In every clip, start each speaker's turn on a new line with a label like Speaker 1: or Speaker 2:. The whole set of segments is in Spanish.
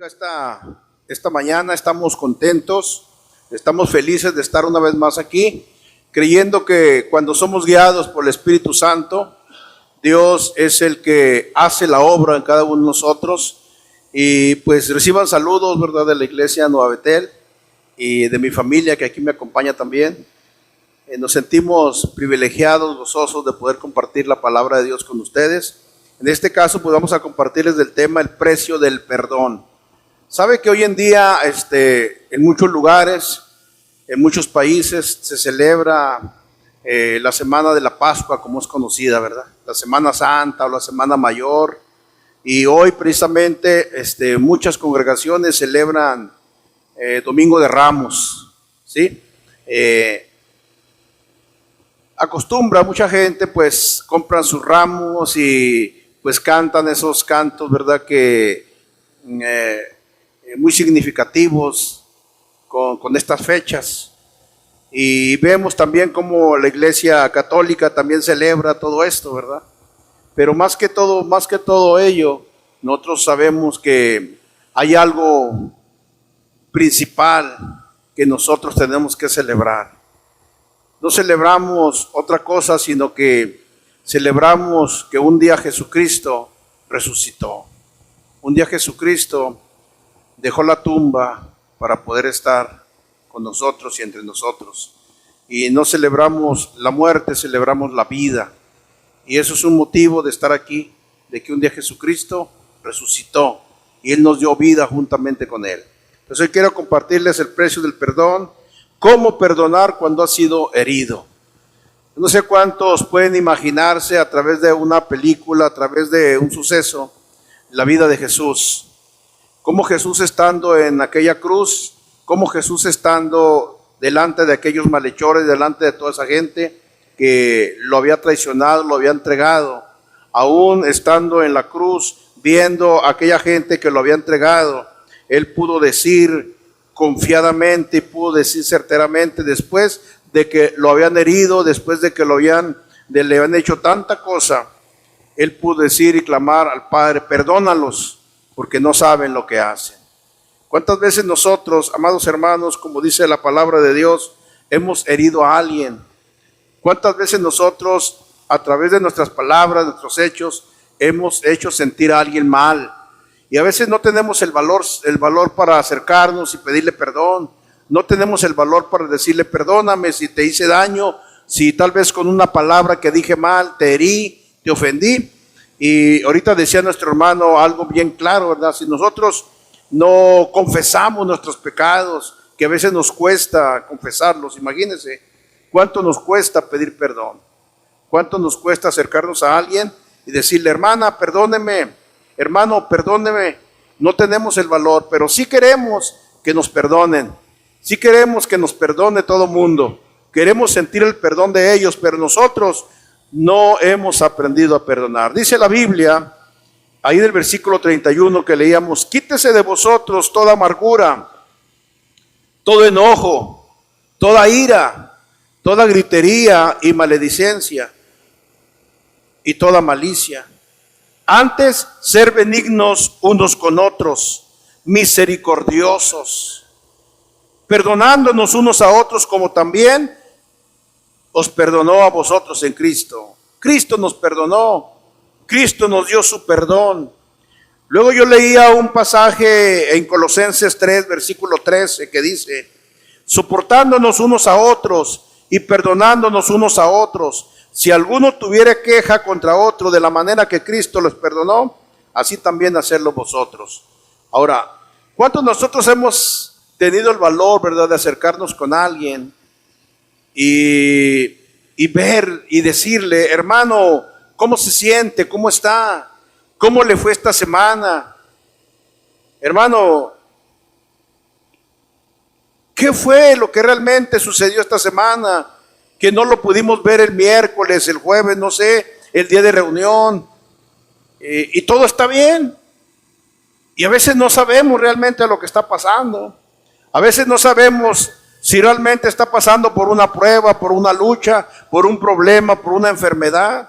Speaker 1: bendiga esta mañana. Estamos contentos, estamos felices de estar una vez más aquí, creyendo que cuando somos guiados por el Espíritu Santo, Dios es el que hace la obra en cada uno de nosotros. Y pues reciban saludos, ¿verdad?, de la iglesia Nueva Betel y de mi familia que aquí me acompaña también. Nos sentimos privilegiados, gozosos de poder compartir la palabra de Dios con ustedes. En este caso, pues vamos a compartirles del tema el precio del perdón. Sabe que hoy en día, en muchos lugares, en muchos países, se celebra la Semana de la Pascua, como es conocida, ¿verdad? La Semana Santa o la Semana Mayor. Y hoy precisamente muchas congregaciones celebran Domingo de Ramos, ¿sí? Acostumbra mucha gente, pues compran sus ramos y pues cantan esos cantos, ¿verdad?, que muy significativos con estas fechas. Y vemos también cómo la Iglesia Católica también celebra todo esto, ¿verdad? Pero más que todo ello, nosotros sabemos que hay algo principal que nosotros tenemos que celebrar. No celebramos otra cosa, sino que celebramos que un día Jesucristo resucitó. Un día Jesucristo dejó la tumba para poder estar con nosotros y entre nosotros. Y no celebramos la muerte, celebramos la vida. Y eso es un motivo de estar aquí, de que un día Jesucristo resucitó y Él nos dio vida juntamente con Él. Entonces hoy quiero compartirles el precio del perdón, cómo perdonar cuando ha sido herido. No sé cuántos pueden imaginarse a través de una película, a través de un suceso, la vida de Jesús. Cómo Jesús estando en aquella cruz, cómo Jesús estando delante de aquellos malhechores, delante de toda esa gente que lo había traicionado, lo había entregado, aún estando en la cruz, viendo a aquella gente que lo había entregado, Él pudo decir confiadamente y pudo decir certeramente, después de que lo habían herido, después de que le habían hecho tanta cosa, Él pudo decir y clamar al Padre: perdónalos, porque no saben lo que hacen. ¿Cuántas veces nosotros, amados hermanos, como dice la palabra de Dios, hemos herido a alguien? ¿Cuántas veces nosotros, a través de nuestras palabras, nuestros hechos, hemos hecho sentir a alguien mal? Y a veces no tenemos el valor para acercarnos y pedirle perdón. No tenemos el valor para decirle: perdóname si te hice daño, si tal vez con una palabra que dije mal, te herí, te ofendí. Y ahorita decía nuestro hermano algo bien claro, ¿verdad? Si nosotros no confesamos nuestros pecados, que a veces nos cuesta confesarlos, imagínense cuánto nos cuesta pedir perdón, cuánto nos cuesta acercarnos a alguien y decirle: hermana, perdóneme, hermano, perdóneme. No tenemos el valor, pero sí queremos que nos perdonen, sí queremos que nos perdone todo mundo, queremos sentir el perdón de ellos, pero nosotros no hemos aprendido a perdonar. Dice la Biblia, ahí del versículo 31 que leíamos: quítese de vosotros toda amargura, todo enojo, toda ira, toda gritería y maledicencia y toda malicia. Antes, ser benignos unos con otros, misericordiosos, perdonándonos unos a otros como también os perdonó a vosotros en Cristo. Cristo nos perdonó, Cristo nos dio su perdón. Luego yo leía un pasaje en Colosenses 3, versículo 13, que dice: soportándonos unos a otros y perdonándonos unos a otros, si alguno tuviera queja contra otro, de la manera que Cristo los perdonó, así también hacerlo vosotros. Ahora, ¿cuántos nosotros hemos tenido el valor, verdad, de acercarnos con alguien y ver y decirle: hermano, ¿cómo se siente? ¿Cómo está? ¿Cómo le fue esta semana? Hermano, ¿qué fue lo que realmente sucedió esta semana? Que no lo pudimos ver el miércoles, el jueves, no sé, el día de reunión, y todo está bien. Y a veces no sabemos realmente lo que está pasando. A veces no sabemos si realmente está pasando por una prueba, por una lucha, por un problema, por una enfermedad.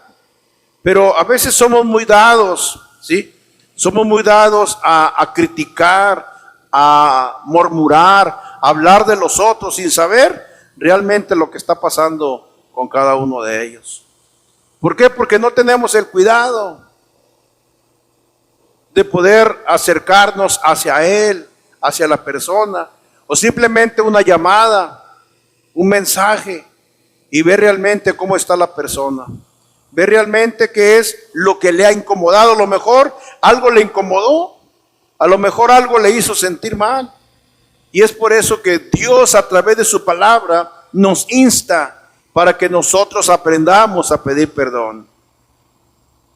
Speaker 1: Pero a veces somos muy dados, ¿sí? Somos muy dados a criticar, a murmurar, a hablar de los otros sin saber realmente lo que está pasando con cada uno de ellos. ¿Por qué? Porque no tenemos el cuidado de poder acercarnos hacia Él, hacia la persona, o simplemente una llamada, un mensaje, y ver realmente cómo está la persona. Ver realmente qué es lo que le ha incomodado. A lo mejor algo le incomodó, a lo mejor algo le hizo sentir mal. Y es por eso que Dios, a través de su palabra, nos insta para que nosotros aprendamos a pedir perdón.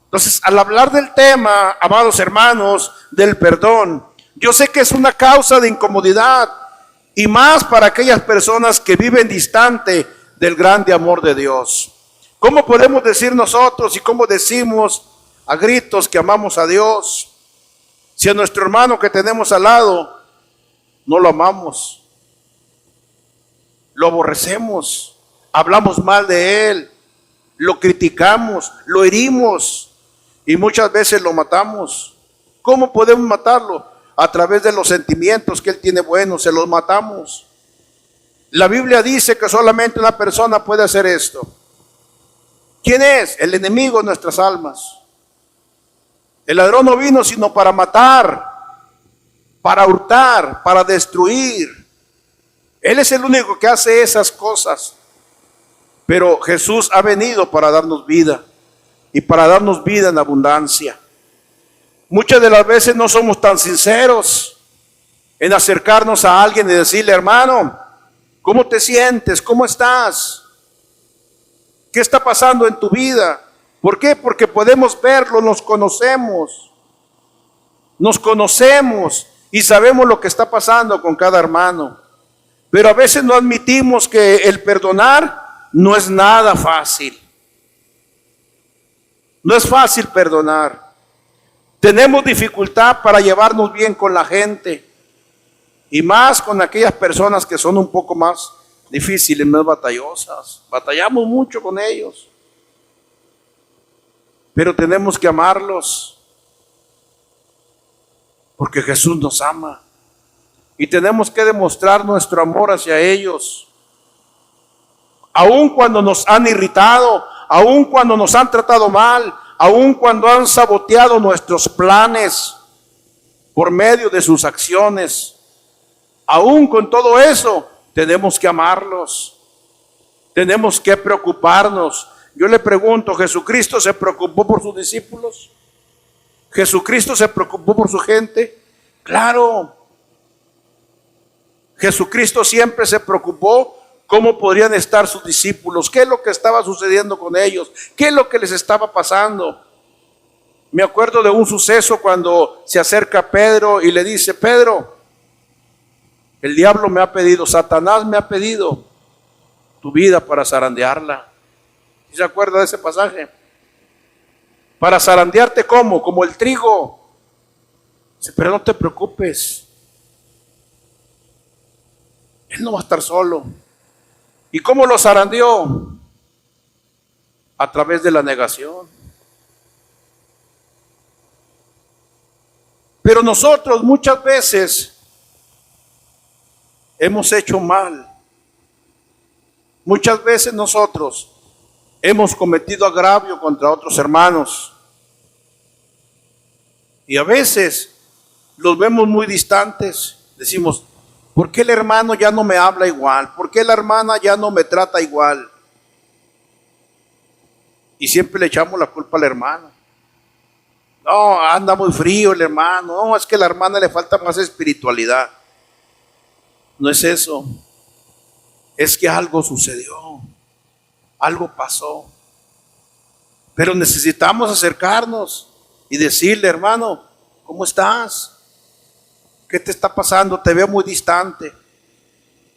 Speaker 1: Entonces, al hablar del tema, amados hermanos, del perdón, yo sé que es una causa de incomodidad, y más para aquellas personas que viven distante del grande amor de Dios. ¿Cómo podemos decir nosotros y cómo decimos a gritos que amamos a Dios si a nuestro hermano que tenemos al lado no lo amamos, lo aborrecemos, hablamos mal de él, lo criticamos, lo herimos y muchas veces lo matamos? ¿Cómo podemos matarlo? A través de los sentimientos que él tiene buenos, se los matamos. La Biblia dice que solamente una persona puede hacer esto. ¿Quién es? El enemigo de nuestras almas. El ladrón no vino sino para matar, para hurtar, para destruir. Él es el único que hace esas cosas. Pero Jesús ha venido para darnos vida, y para darnos vida en abundancia. Muchas de las veces no somos tan sinceros en acercarnos a alguien y decirle: hermano, ¿cómo te sientes? ¿Cómo estás? ¿Qué está pasando en tu vida? ¿Por qué? Porque podemos verlo, nos conocemos y sabemos lo que está pasando con cada hermano. Pero a veces no admitimos que el perdonar no es nada fácil. No es fácil perdonar. Tenemos dificultad para llevarnos bien con la gente, y más con aquellas personas que son un poco más difíciles, más batallosas. Batallamos mucho con ellos, pero tenemos que amarlos porque Jesús nos ama, y tenemos que demostrar nuestro amor hacia ellos, aun cuando nos han irritado, aun cuando nos han tratado mal, aun cuando han saboteado nuestros planes por medio de sus acciones. Aún con todo eso, tenemos que amarlos, tenemos que preocuparnos. Yo le pregunto, ¿Jesucristo se preocupó por sus discípulos? ¿Jesucristo se preocupó por su gente? Claro. Jesucristo siempre se preocupó cómo podrían estar sus discípulos, qué es lo que estaba sucediendo con ellos, qué es lo que les estaba pasando. Me acuerdo de un suceso cuando se acerca Pedro y le dice: Pedro, el diablo me ha pedido, Satanás me ha pedido tu vida para zarandearla. ¿Se acuerda de ese pasaje? Para zarandearte, ¿cómo? Como el trigo. Dice: pero no te preocupes, él no va a estar solo. ¿Y cómo lo zarandeó? A través de la negación. Pero nosotros muchas veces hemos hecho mal. Muchas veces nosotros hemos cometido agravio contra otros hermanos. Y a veces los vemos muy distantes. Decimos: ¿por qué el hermano ya no me habla igual? ¿Por qué la hermana ya no me trata igual? Y siempre le echamos la culpa al hermano. No, anda muy frío el hermano. No, es que a la hermana le falta más espiritualidad. No es eso. Es que algo sucedió. Algo pasó. Pero necesitamos acercarnos y decirle: hermano, ¿cómo estás? ¿Qué te está pasando? Te veo muy distante.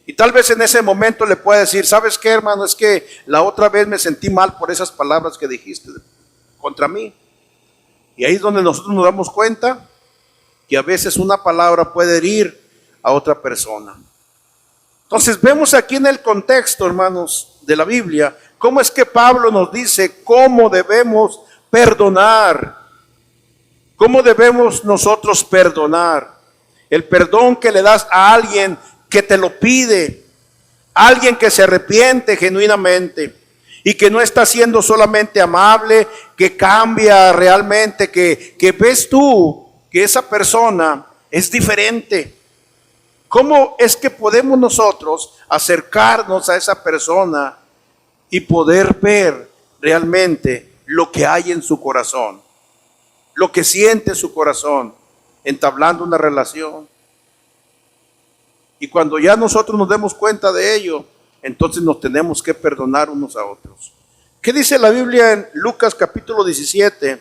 Speaker 1: Y tal vez en ese momento le pueda decir: ¿sabes qué, hermano? Es que la otra vez me sentí mal por esas palabras que dijiste contra mí. Y ahí es donde nosotros nos damos cuenta que a veces una palabra puede herir a otra persona. Entonces vemos aquí en el contexto, hermanos, de la Biblia, cómo es que Pablo nos dice cómo debemos perdonar. ¿Cómo debemos nosotros perdonar? El perdón que le das a alguien que te lo pide, alguien que se arrepiente genuinamente y que no está siendo solamente amable, que cambia realmente, que ves tú que esa persona es diferente. ¿Cómo es que podemos nosotros acercarnos a esa persona y poder ver realmente lo que hay en su corazón, lo que siente su corazón, entablando una relación? Y cuando ya nosotros nos demos cuenta de ello, entonces nos tenemos que perdonar unos a otros. ¿Qué dice la Biblia en Lucas capítulo 17,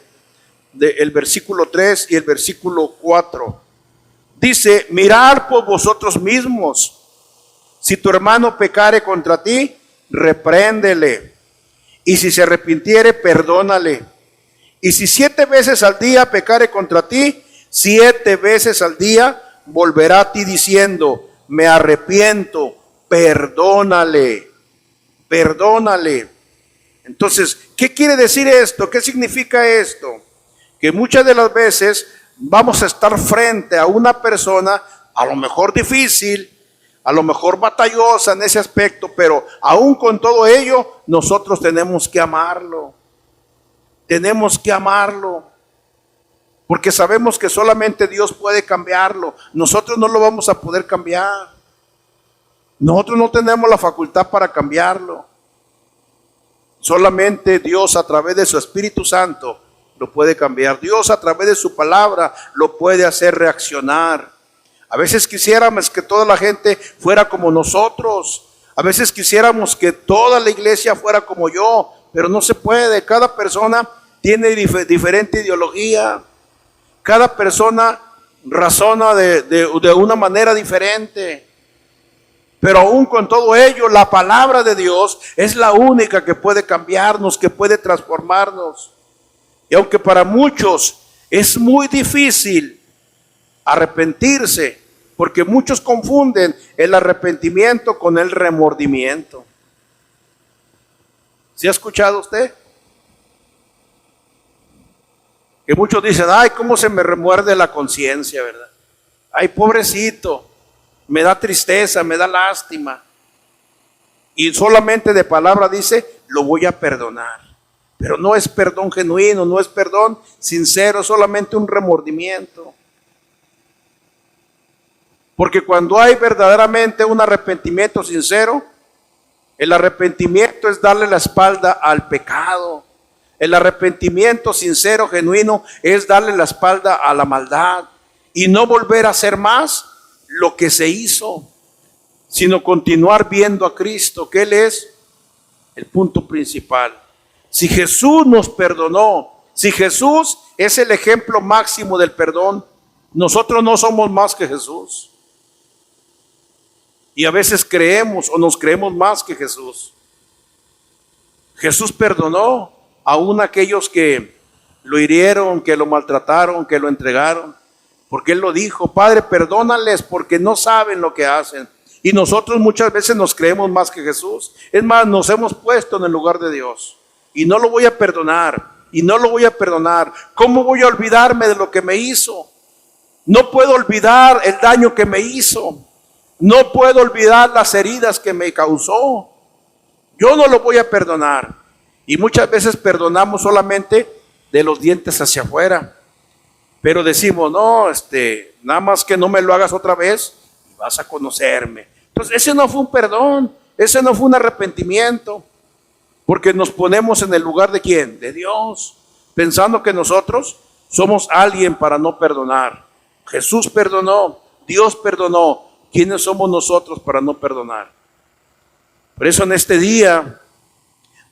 Speaker 1: el versículo 3 y el versículo 4? Dice: mirad por vosotros mismos. Si tu hermano pecare contra ti, repréndele. Y si se arrepintiere, perdónale. Y si 7 veces al día pecare contra ti, 7 veces al día volverá a ti diciendo: me arrepiento, perdónale, perdónale. Entonces, ¿qué quiere decir esto? ¿Qué significa esto? Que muchas de las veces vamos a estar frente a una persona, a lo mejor difícil, a lo mejor batallosa en ese aspecto, pero aún con todo ello, nosotros tenemos que amarlo. Tenemos que amarlo. Porque sabemos que solamente Dios puede cambiarlo. Nosotros no lo vamos a poder cambiar. Nosotros no tenemos la facultad para cambiarlo. Solamente Dios, a través de su Espíritu Santo, lo puede cambiar. Dios, a través de su palabra, lo puede hacer reaccionar. A veces quisiéramos que toda la gente fuera como nosotros. A veces quisiéramos que toda la iglesia fuera como yo, pero no se puede. Cada persona tiene diferente ideología. Cada persona razona de una manera diferente. Pero aún con todo ello, la palabra de Dios es la única que puede cambiarnos, que puede transformarnos. Y aunque para muchos es muy difícil arrepentirse, porque muchos confunden el arrepentimiento con el remordimiento. ¿Sí ha escuchado usted? Que muchos dicen: ay, cómo se me remuerde la conciencia, ¿verdad? Ay, pobrecito, me da tristeza, me da lástima. Y solamente de palabra dice: lo voy a perdonar. Pero no es perdón genuino, no es perdón sincero, solamente un remordimiento. Porque cuando hay verdaderamente un arrepentimiento sincero, el arrepentimiento es darle la espalda al pecado. El arrepentimiento sincero, genuino, es darle la espalda a la maldad y no volver a hacer más lo que se hizo, sino continuar viendo a Cristo, que Él es el punto principal. Si Jesús nos perdonó, si Jesús es el ejemplo máximo del perdón, nosotros no somos más que Jesús. Y a veces creemos o nos creemos más que Jesús. Jesús perdonó aún a aquellos que lo hirieron, que lo maltrataron, que lo entregaron. Porque Él lo dijo: Padre, perdónales porque no saben lo que hacen. Y nosotros muchas veces nos creemos más que Jesús. Es más, nos hemos puesto en el lugar de Dios. Y no lo voy a perdonar. Y no lo voy a perdonar. ¿Cómo voy a olvidarme de lo que me hizo? No puedo olvidar el daño que me hizo. No puedo olvidar las heridas que me causó. Yo no lo voy a perdonar. Y muchas veces perdonamos solamente de los dientes hacia afuera. Pero decimos: no, nada más que no me lo hagas otra vez y vas a conocerme. Entonces ese no fue un perdón, ese no fue un arrepentimiento. Porque nos ponemos en el lugar de ¿quién? De Dios, pensando que nosotros somos alguien para no perdonar. Jesús perdonó, Dios perdonó. ¿Quiénes somos nosotros para no perdonar? Por eso en este día,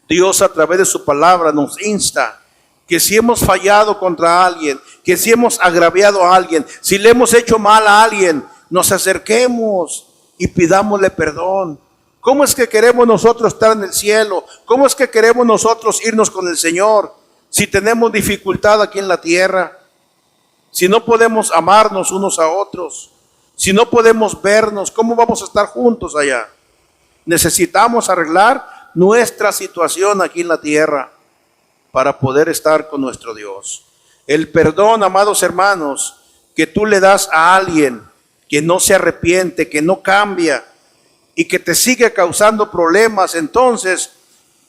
Speaker 1: Dios a través de su palabra nos insta que si hemos fallado contra alguien, que si hemos agraviado a alguien, si le hemos hecho mal a alguien, nos acerquemos y pidámosle perdón. ¿Cómo es que queremos nosotros estar en el cielo? ¿Cómo es que queremos nosotros irnos con el Señor si tenemos dificultad aquí en la tierra? Si no podemos amarnos unos a otros, si no podemos vernos, ¿cómo vamos a estar juntos allá? Necesitamos arreglar nuestra situación aquí en la tierra para poder estar con nuestro Dios. El perdón, amados hermanos, que tú le das a alguien que no se arrepiente, que no cambia y que te sigue causando problemas, entonces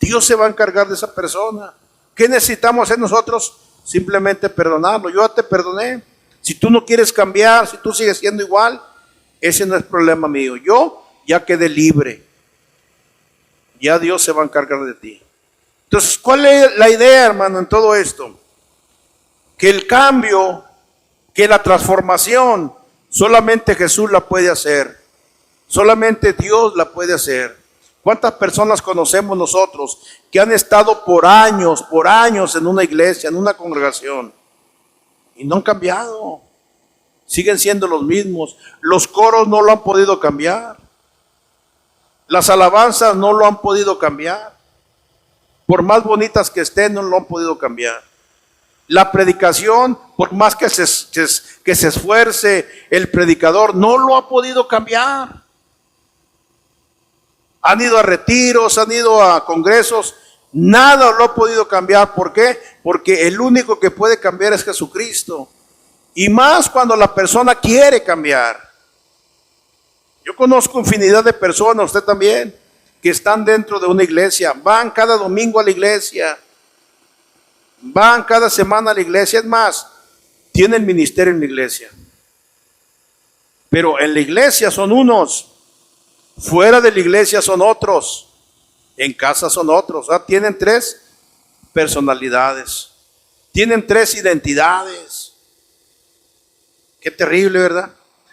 Speaker 1: Dios se va a encargar de esa persona. ¿Qué necesitamos hacer nosotros? Simplemente perdonarlo. Yo ya te perdoné. Si tú no quieres cambiar, si tú sigues siendo igual, ese no es problema mío. Yo ya quedé libre. Ya Dios se va a encargar de ti. Entonces, ¿cuál es la idea, hermano, en todo esto? Que el cambio, que la transformación, solamente Jesús la puede hacer. Solamente Dios la puede hacer. ¿Cuántas personas conocemos nosotros que han estado por años en una iglesia, en una congregación y no han cambiado? Siguen siendo los mismos. Los coros no lo han podido cambiar. Las alabanzas no lo han podido cambiar. Por más bonitas que estén, no lo han podido cambiar. La predicación, por más que se esfuerce el predicador, no lo ha podido cambiar. Han ido a retiros, han ido a congresos, nada lo ha podido cambiar. ¿Por qué? Porque el único que puede cambiar es Jesucristo. Y más cuando la persona quiere cambiar. Yo conozco infinidad de personas, usted también, que están dentro de una iglesia, van cada domingo a la iglesia, van cada semana a la iglesia, es más, tienen ministerio en la iglesia. Pero en la iglesia son unos, fuera de la iglesia son otros, en casa son otros. Tienen tres personalidades, tienen tres identidades. Qué terrible, ¿verdad?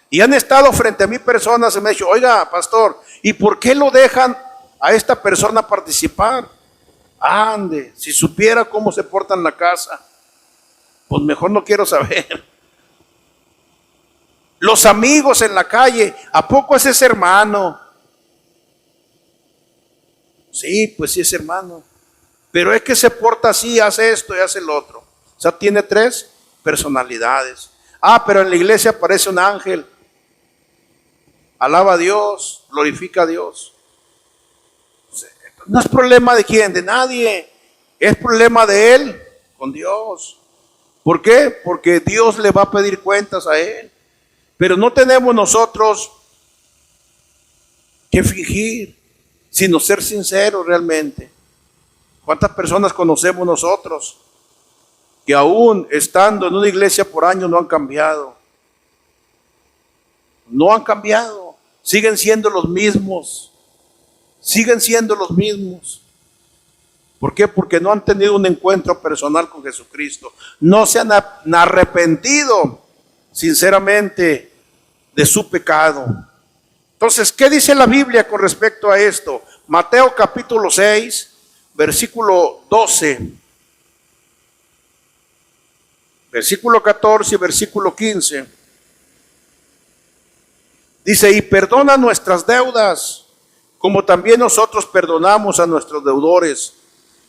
Speaker 1: Y han estado frente a mí personas y me han dicho, oiga, pastor, ¿y por qué lo dejan a esta persona participar? Ande, si supiera cómo se porta en la casa, pues mejor no quiero saber. Los amigos en la calle, ¿a poco es ese hermano? Sí, pues sí es hermano, pero es que se porta así, hace esto y hace el otro. O sea, tiene tres personalidades. Pero en la iglesia aparece un ángel, alaba a Dios, glorifica a Dios. No es problema de quién, de nadie, es problema de él con Dios. ¿Por qué? Porque Dios le va a pedir cuentas a él. Pero no tenemos nosotros que fingir, sino ser sinceros realmente. ¿Cuántas personas conocemos nosotros que aún estando en una iglesia por años no han cambiado? No han cambiado, siguen siendo los mismos. Siguen siendo los mismos. ¿Por qué? Porque no han tenido un encuentro personal con Jesucristo. No se han arrepentido sinceramente de su pecado. Entonces, ¿qué dice la Biblia con respecto a esto? Mateo capítulo 6, versículo 12, versículo 14 y versículo 15. Dice, y perdona nuestras deudas, como también nosotros perdonamos a nuestros deudores.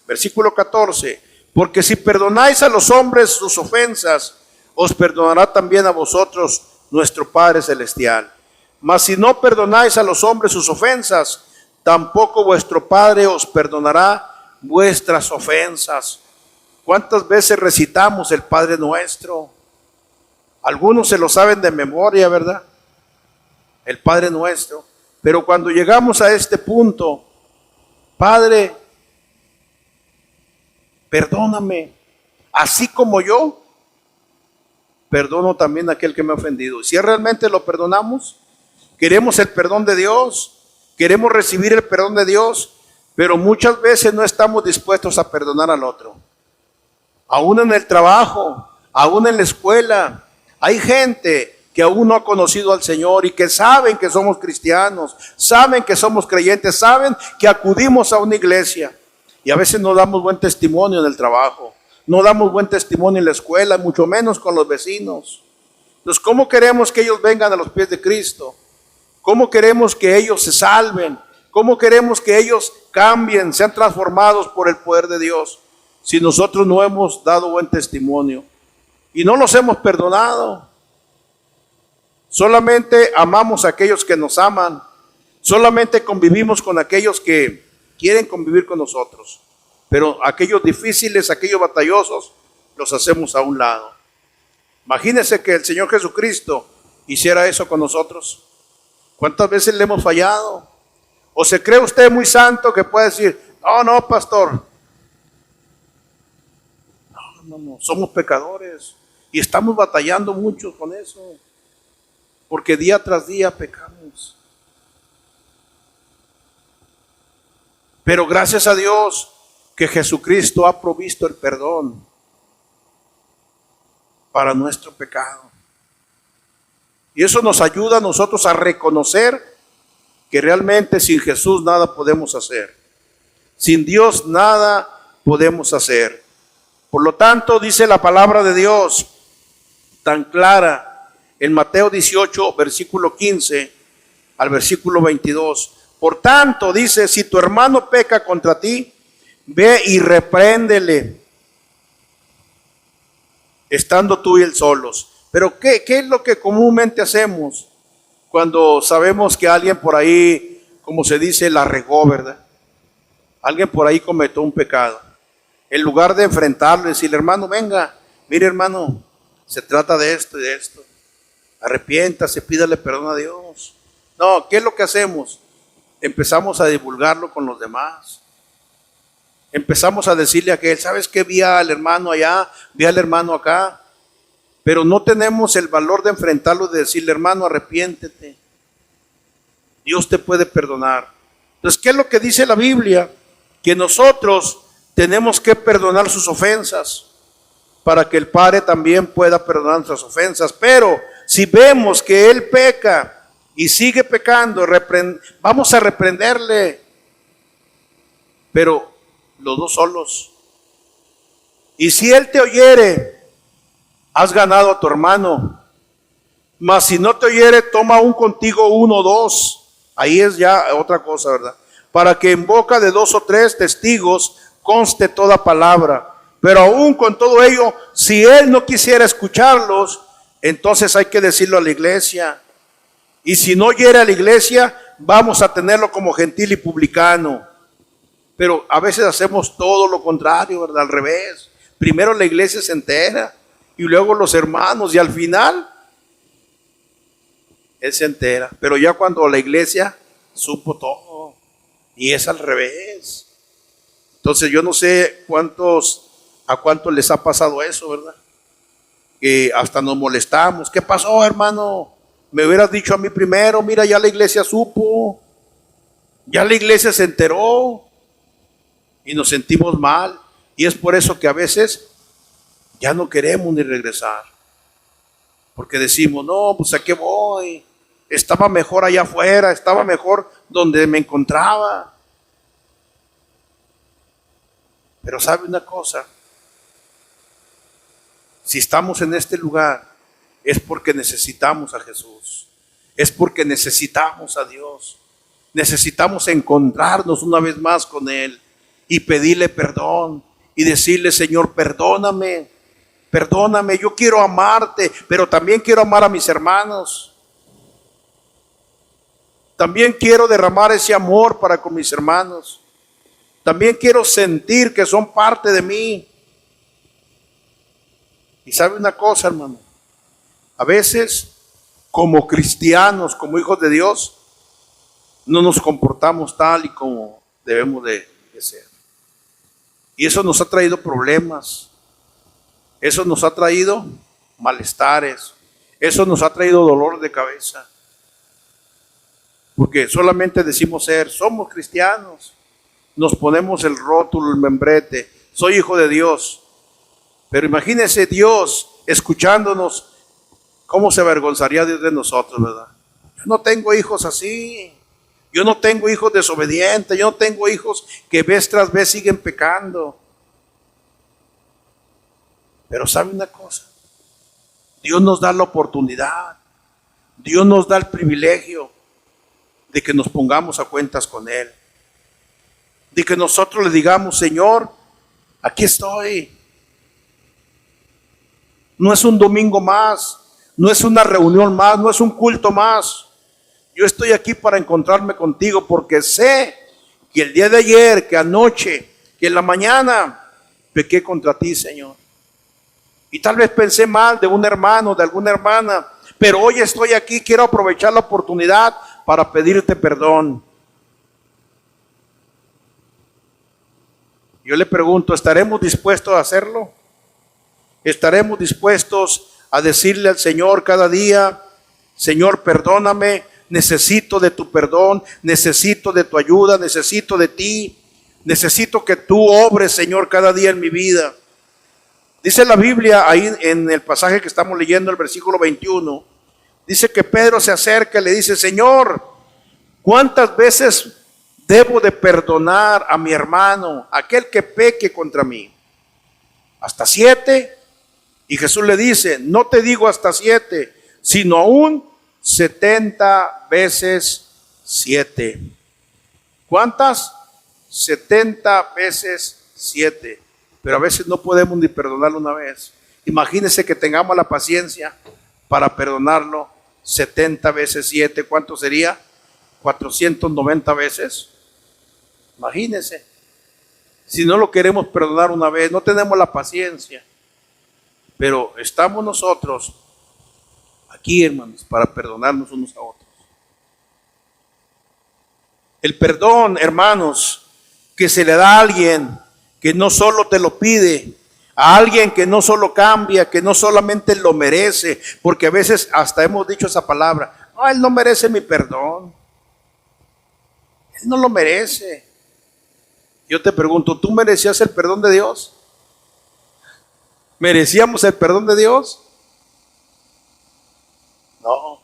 Speaker 1: Versículo 14, porque si perdonáis a los hombres sus ofensas, os perdonará también a vosotros nuestro Padre Celestial. Mas si no perdonáis a los hombres sus ofensas, tampoco vuestro Padre os perdonará vuestras ofensas. ¿Cuántas veces recitamos el Padre Nuestro? Algunos se lo saben de memoria, ¿verdad? El Padre Nuestro. Pero cuando llegamos a este punto, Padre, perdóname, así como yo perdono también a aquel que me ha ofendido. Si realmente lo perdonamos, queremos el perdón de Dios, queremos recibir el perdón de Dios, pero muchas veces no estamos dispuestos a perdonar al otro. Aún en el trabajo, aún en la escuela, hay gente que aún no ha conocido al Señor y que saben que somos cristianos, saben que somos creyentes, saben que acudimos a una iglesia y a veces no damos buen testimonio en el trabajo, no damos buen testimonio en la escuela, mucho menos con los vecinos. Entonces, ¿cómo queremos que ellos vengan a los pies de Cristo? ¿Cómo queremos que ellos se salven? ¿Cómo queremos que ellos cambien, sean transformados por el poder de Dios, si nosotros no hemos dado buen testimonio y no los hemos perdonado? Solamente amamos a aquellos que nos aman, solamente convivimos con aquellos que quieren convivir con nosotros, pero aquellos difíciles, aquellos batallosos, los hacemos a un lado. Imagínense que el Señor Jesucristo hiciera eso con nosotros. ¿Cuántas veces le hemos fallado? ¿O se cree usted muy santo que puede decir, no, pastor? No, somos pecadores y estamos batallando mucho con eso, porque día tras día pecamos. Pero gracias a Dios que Jesucristo ha provisto el perdón para nuestro pecado. Y eso nos ayuda a nosotros a reconocer que realmente sin Jesús nada podemos hacer. Sin Dios nada podemos hacer. Por lo tanto, dice la palabra de Dios tan clara en Mateo 18, versículo 15 al versículo 22. Por tanto, dice, si tu hermano peca contra ti, ve y repréndele, estando tú y él solos. Pero ¿qué es lo que comúnmente hacemos cuando sabemos que alguien por ahí, como se dice, la regó, ¿verdad? Alguien por ahí cometió un pecado. En lugar de enfrentarlo y decirle, hermano, venga, mire hermano, se trata de esto y de esto. Arrepiéntase, pídale perdón a Dios. No, ¿qué es lo que hacemos? Empezamos a divulgarlo con los demás. Empezamos a decirle a aquel, ¿sabes qué? Vi al hermano allá, vi al hermano acá. Pero no tenemos el valor de enfrentarlo, de decirle, hermano, arrepiéntete. Dios te puede perdonar. Entonces, ¿qué es lo que dice la Biblia? Que nosotros tenemos que perdonar sus ofensas para que el Padre también pueda perdonar nuestras ofensas. Pero si vemos que Él peca y sigue pecando, vamos a reprenderle. Pero los dos solos. Y si Él te oyere, has ganado a tu hermano. Mas si no te oyere, toma aún contigo uno o dos. Ahí es ya otra cosa, ¿verdad? Para que en boca de 2 o 3 testigos conste toda palabra. Pero aún con todo ello, si él no quisiera escucharlos, entonces hay que decirlo a la iglesia. Y si no oyere a la iglesia, vamos a tenerlo como gentil y publicano. Pero a veces hacemos todo lo contrario, ¿verdad? Al revés. Primero la iglesia se entera y luego los hermanos, y al final él se entera. Pero ya cuando la iglesia supo todo, y es al revés. Entonces yo no sé a cuántos les ha pasado eso, ¿verdad? Que hasta nos molestamos. ¿Qué pasó, hermano? Me hubieras dicho a mí primero. Mira, ya la iglesia supo, ya la iglesia se enteró, y nos sentimos mal. Y es por eso que a veces ya no queremos ni regresar, porque decimos, no, pues ¿a qué voy? Estaba mejor allá afuera, estaba mejor donde me encontraba. Pero ¿sabe una cosa? Si estamos en este lugar, es porque necesitamos a Jesús, es porque necesitamos a Dios, necesitamos encontrarnos una vez más con Él y pedirle perdón y decirle, Señor, perdóname, perdóname, yo quiero amarte, pero también quiero amar a mis hermanos. También quiero derramar ese amor para con mis hermanos. También quiero sentir que son parte de mí. Y sabe una cosa, hermano, a veces como cristianos, como hijos de Dios, no nos comportamos tal y como debemos de ser. Y eso nos ha traído problemas. Eso nos ha traído malestares. Eso nos ha traído dolor de cabeza. Porque solamente decimos somos cristianos. Nos ponemos el rótulo, el membrete. Soy hijo de Dios. Pero imagínense Dios escuchándonos, ¿cómo se avergonzaría Dios de nosotros, verdad? Yo no tengo hijos así. Yo no tengo hijos desobedientes. Yo no tengo hijos que vez tras vez siguen pecando. Pero ¿sabe una cosa? Dios nos da la oportunidad. Dios nos da el privilegio de que nos pongamos a cuentas con Él. De que nosotros le digamos, Señor, aquí estoy. No es un domingo más, no es una reunión más, no es un culto más. Yo estoy aquí para encontrarme contigo porque sé que el día de ayer, que anoche, que en la mañana pequé contra ti, Señor. Y tal vez pensé mal de un hermano, de alguna hermana, pero hoy estoy aquí, quiero aprovechar la oportunidad para pedirte perdón. Yo le pregunto, ¿estaremos dispuestos a hacerlo? ¿Estaremos dispuestos a decirle al Señor cada día, Señor, perdóname, necesito de tu perdón, necesito de tu ayuda, necesito de ti, necesito que tú obres, Señor, cada día en mi vida? Dice la Biblia ahí en el pasaje que estamos leyendo, el versículo 21, dice que Pedro se acerca y le dice, Señor, ¿cuántas veces debo de perdonar a mi hermano, aquel que peque contra mí? ¿Hasta 7? Y Jesús le dice, no te digo hasta 7, sino aún 70 veces 7. ¿Cuántas? 70 veces 7. Pero a veces no podemos ni perdonarlo una vez. Imagínense que tengamos la paciencia para perdonarlo 70 veces 7. ¿Cuánto sería? 490 veces. Imagínense. Si no lo queremos perdonar una vez, no tenemos la paciencia. Pero estamos nosotros aquí, hermanos, para perdonarnos unos a otros. El perdón, hermanos, que se le da a alguien que no solo te lo pide, a alguien que no solo cambia, que no solamente lo merece, porque a veces hasta hemos dicho esa palabra, no, él no merece mi perdón, él no lo merece. Yo te pregunto, ¿tú merecías el perdón de Dios? ¿Merecíamos el perdón de Dios? No,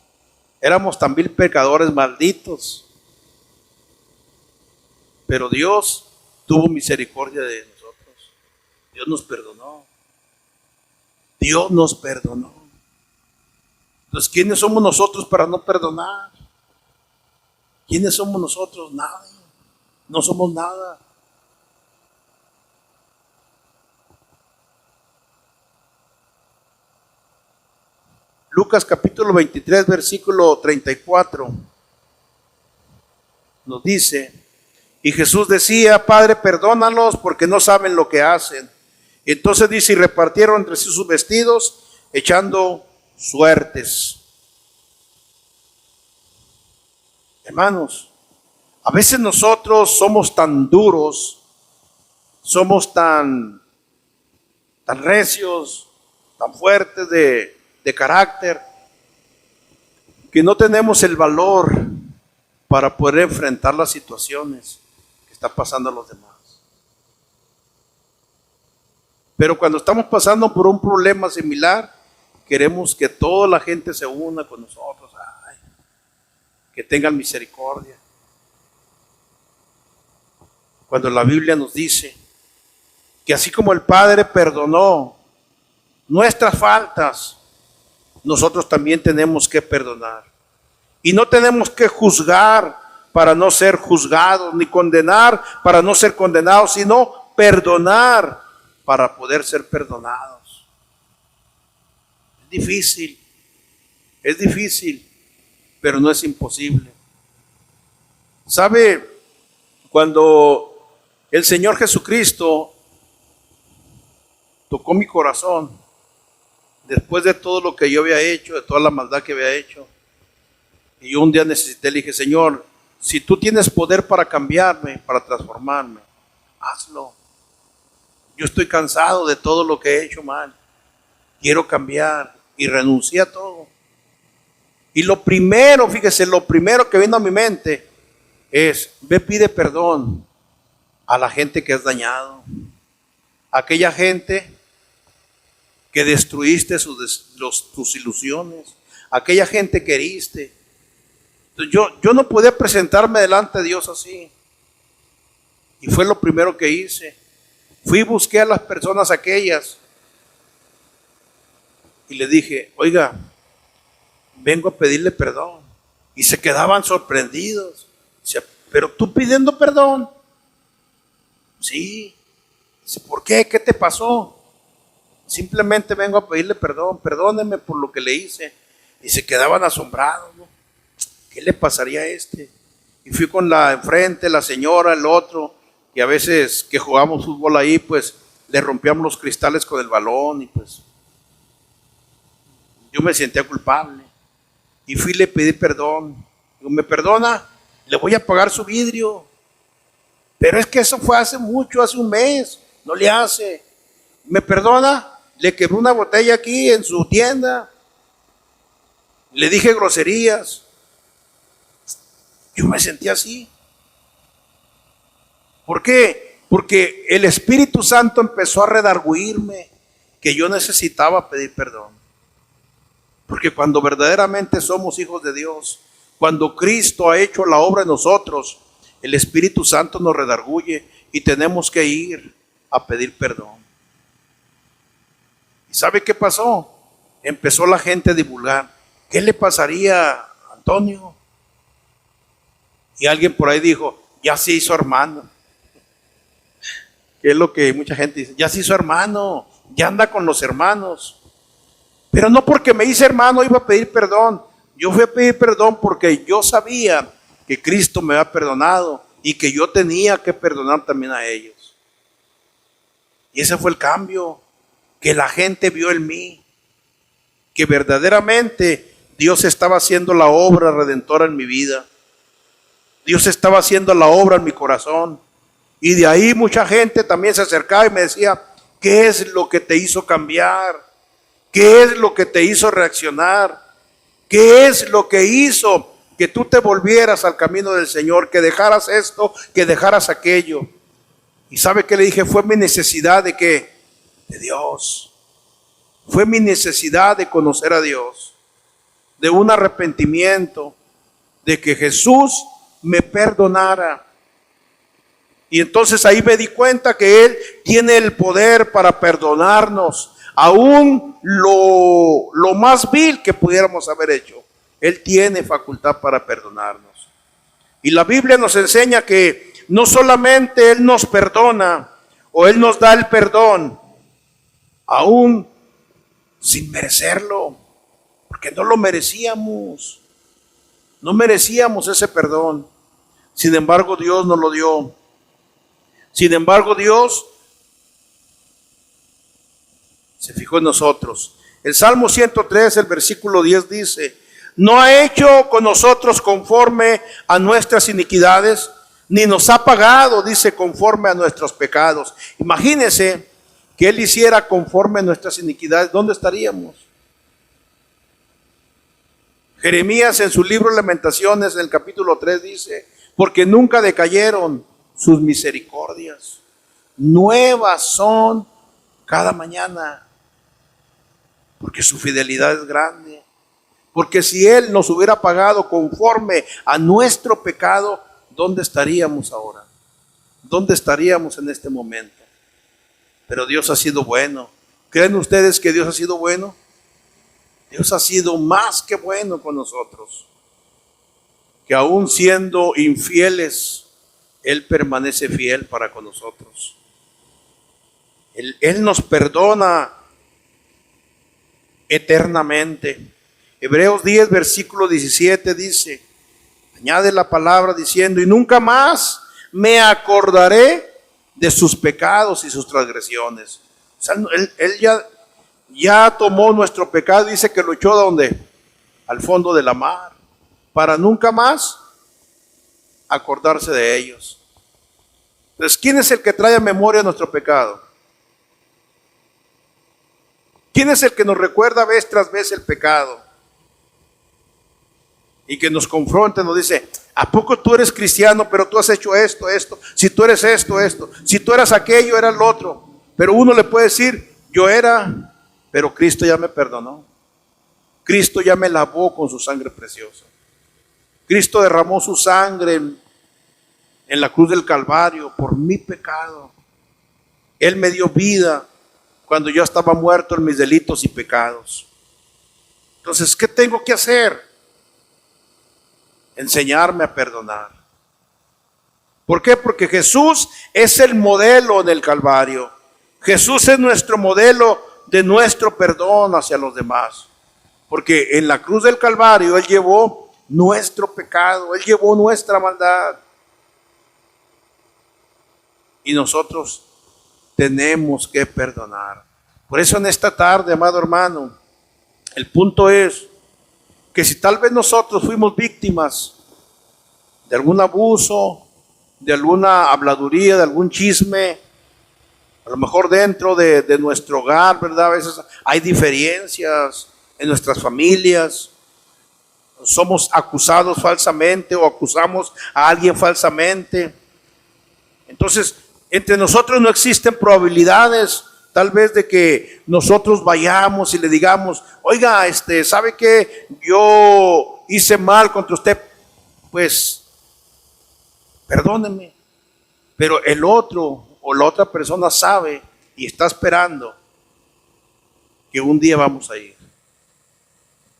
Speaker 1: éramos tan vil pecadores malditos, pero Dios tuvo misericordia de nosotros. Dios nos perdonó. Dios nos perdonó. Entonces, ¿quiénes somos nosotros para no perdonar? ¿Quiénes somos nosotros? Nadie. No somos nada. Lucas capítulo 23, versículo 34, nos dice, y Jesús decía, Padre, perdónalos porque no saben lo que hacen. Entonces dice, y repartieron entre sí sus vestidos, echando suertes. Hermanos, a veces nosotros somos tan duros, somos tan recios, tan fuertes de carácter, que no tenemos el valor para poder enfrentar las situaciones que está pasando a los demás. Pero cuando estamos pasando por un problema similar, queremos que toda la gente se una con nosotros, que tengan misericordia. Cuando la Biblia nos dice que así como el Padre perdonó nuestras faltas, nosotros también tenemos que perdonar. Y no tenemos que juzgar para no ser juzgados, ni condenar para no ser condenados, sino perdonar para poder ser perdonados. Es difícil, pero no es imposible. ¿Sabe? Cuando el Señor Jesucristo tocó mi corazón, después de todo lo que yo había hecho, de toda la maldad que había hecho, y yo un día necesité, le dije, Señor, si tú tienes poder para cambiarme, para transformarme, hazlo. Yo estoy cansado de todo lo que he hecho mal. Quiero cambiar y renuncié a todo. Y lo primero, fíjese, lo primero que vino a mi mente es, ve, pide perdón a la gente que has dañado, a aquella gente que destruiste tus ilusiones, aquella gente que heriste. Entonces yo no podía presentarme delante de Dios así. Y fue lo primero que hice. Fui y busqué a las personas aquellas y le dije, oiga, vengo a pedirle perdón. Y se quedaban sorprendidos. Dice, pero tú pidiendo perdón. Sí. Dice, ¿por qué? ¿Qué te pasó? Simplemente vengo a pedirle perdón, perdóneme por lo que le hice. Y se quedaban asombrados, ¿no? ¿Qué le pasaría a este? Y fui con la enfrente, la señora, el otro, y a veces que jugamos fútbol ahí, pues le rompíamos los cristales con el balón y pues yo me sentía culpable. Y fui y le pedí perdón. Digo, ¿me perdona? Le voy a pagar su vidrio. Pero es que eso fue hace mucho, hace un mes. No le hace. ¿Me perdona? Le quebré una botella aquí en su tienda. Le dije groserías. Yo me sentí así. ¿Por qué? Porque el Espíritu Santo empezó a redarguirme que yo necesitaba pedir perdón. Porque cuando verdaderamente somos hijos de Dios, cuando Cristo ha hecho la obra en nosotros, el Espíritu Santo nos redarguye y tenemos que ir a pedir perdón. ¿Y sabe qué pasó? Empezó la gente a divulgar. ¿Qué le pasaría a Antonio? Y alguien por ahí dijo, ya se hizo hermano. Que es lo que mucha gente dice, ya se hizo hermano, ya anda con los hermanos. Pero no porque me hice hermano iba a pedir perdón. Yo fui a pedir perdón porque yo sabía que Cristo me había perdonado y que yo tenía que perdonar también a ellos. Y ese fue el cambio que la gente vio en mí, que verdaderamente Dios estaba haciendo la obra redentora en mi vida. Dios estaba haciendo la obra en mi corazón. Y de ahí mucha gente también se acercaba y me decía, ¿qué es lo que te hizo cambiar? ¿Qué es lo que te hizo reaccionar? ¿Qué es lo que hizo que tú te volvieras al camino del Señor? Que dejaras esto, que dejaras aquello. ¿Y sabe qué le dije? Fue mi necesidad de ¿qué? De Dios. Fue mi necesidad de conocer a Dios. De un arrepentimiento. De que Jesús me perdonara. Y entonces ahí me di cuenta que Él tiene el poder para perdonarnos. Aún lo más vil que pudiéramos haber hecho. Él tiene facultad para perdonarnos. Y la Biblia nos enseña que no solamente Él nos perdona o Él nos da el perdón, aún sin merecerlo, porque no lo merecíamos. No merecíamos ese perdón. Sin embargo, Dios nos lo dio. Sin embargo, Dios se fijó en nosotros. El Salmo 103, el versículo 10 dice, no ha hecho con nosotros conforme a nuestras iniquidades, ni nos ha pagado, dice, conforme a nuestros pecados. Imagínense que Él hiciera conforme a nuestras iniquidades. ¿Dónde estaríamos? Jeremías en su libro Lamentaciones, en el capítulo 3 dice, porque nunca decayeron sus misericordias. Nuevas son cada mañana. Porque su fidelidad es grande. Porque si Él nos hubiera pagado conforme a nuestro pecado, ¿dónde estaríamos ahora? ¿Dónde estaríamos en este momento? Pero Dios ha sido bueno. ¿Creen ustedes que Dios ha sido bueno? Dios ha sido más que bueno con nosotros. Que aún siendo infieles, Él permanece fiel para con nosotros. Él nos perdona eternamente. Hebreos 10, versículo 17 dice, añade la palabra diciendo, y nunca más me acordaré de sus pecados y sus transgresiones. O sea, Él ya tomó nuestro pecado y dice que lo echó ¿a dónde? Al fondo de la mar, para nunca más acordarse de ellos. Entonces, ¿quién es el que trae a memoria nuestro pecado? ¿Quién es el que nos recuerda vez tras vez el pecado? Y que nos confronta, nos dice, ¿a poco tú eres cristiano, pero tú has hecho esto, esto? Si tú eres esto, esto. Si tú eras aquello, eras lo otro. Pero uno le puede decir, yo era, pero Cristo ya me perdonó. Cristo ya me lavó con su sangre preciosa. Cristo derramó su sangre en la cruz del Calvario por mi pecado. Él me dio vida cuando yo estaba muerto en mis delitos y pecados. Entonces, ¿qué tengo que hacer? Enseñarme a perdonar. ¿Por qué? Porque Jesús es el modelo del Calvario. Jesús es nuestro modelo de nuestro perdón hacia los demás. Porque en la cruz del Calvario Él llevó nuestro pecado, Él llevó nuestra maldad. Y nosotros tenemos que perdonar. Por eso en esta tarde, amado hermano, El punto es que si tal vez nosotros fuimos víctimas de algún abuso, de alguna habladuría, de algún chisme, a lo mejor dentro de nuestro hogar, ¿verdad? A veces hay diferencias en nuestras familias, somos acusados falsamente o acusamos a alguien falsamente. Entonces, entre nosotros no existen probabilidades tal vez de que nosotros vayamos y le digamos, oiga, ¿sabe qué? Yo hice mal contra usted, pues perdóneme. Pero el otro o la otra persona sabe y está esperando que un día vamos a ir.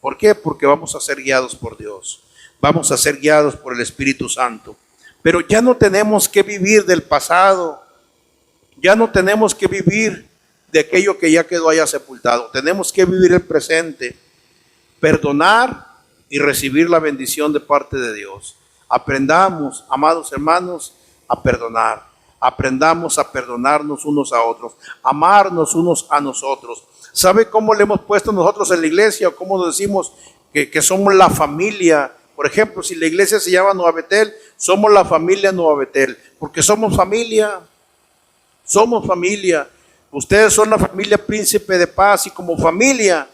Speaker 1: ¿Por qué? Porque vamos a ser guiados por Dios. Vamos a ser guiados por el Espíritu Santo. Pero ya no tenemos que vivir del pasado. Ya no tenemos que vivir de aquello que ya quedó allá sepultado. Tenemos que vivir el presente, perdonar y recibir la bendición de parte de Dios. Aprendamos, amados hermanos, a perdonar. Aprendamos a perdonarnos unos a otros, amarnos unos a nosotros. ¿Sabe cómo le hemos puesto nosotros en la iglesia? O cómo nos decimos que somos la familia. Por ejemplo, si la iglesia se llama Nueva Betel, somos la familia Nueva Betel, porque somos familia. Somos familia. Ustedes son la familia Príncipe de Paz y como familia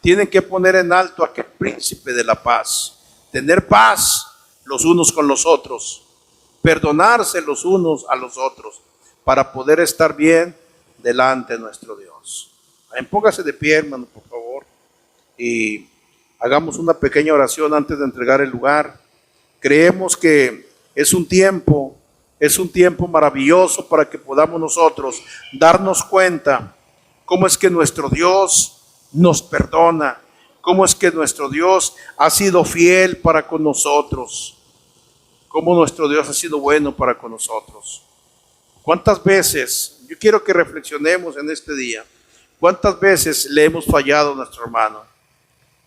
Speaker 1: tienen que poner en alto a aquel Príncipe de la Paz. Tener paz los unos con los otros. Perdonarse los unos a los otros para poder estar bien delante de nuestro Dios. Póngase de pie, hermano, por favor, y hagamos una pequeña oración antes de entregar el lugar. Creemos que es un tiempo maravilloso para que podamos nosotros darnos cuenta cómo es que nuestro Dios nos perdona, cómo es que nuestro Dios ha sido fiel para con nosotros, cómo nuestro Dios ha sido bueno para con nosotros. ¿Cuántas veces, yo quiero que reflexionemos en este día, cuántas veces le hemos fallado a nuestro hermano?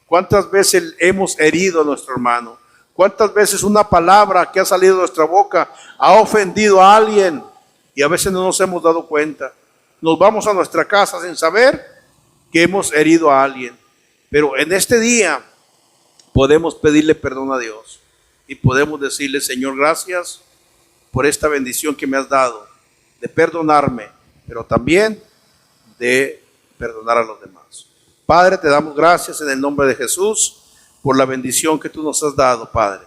Speaker 1: ¿Cuántas veces hemos herido a nuestro hermano? ¿Cuántas veces una palabra que ha salido de nuestra boca ha ofendido a alguien y a veces no nos hemos dado cuenta? Nos vamos a nuestra casa sin saber que hemos herido a alguien. Pero en este día podemos pedirle perdón a Dios y podemos decirle, Señor, gracias por esta bendición que me has dado de perdonarme, pero también de perdonar a los demás. Padre, te damos gracias en el nombre de Jesús por la bendición que tú nos has dado, Padre,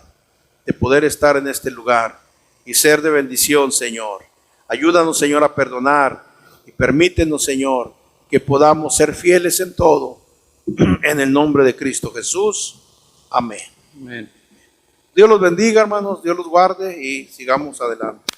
Speaker 1: de poder estar en este lugar y ser de bendición, Señor. Ayúdanos, Señor, a perdonar y permítenos, Señor, que podamos ser fieles en todo, en el nombre de Cristo Jesús. Amén. Amén. Dios los bendiga, hermanos, Dios los guarde y sigamos adelante.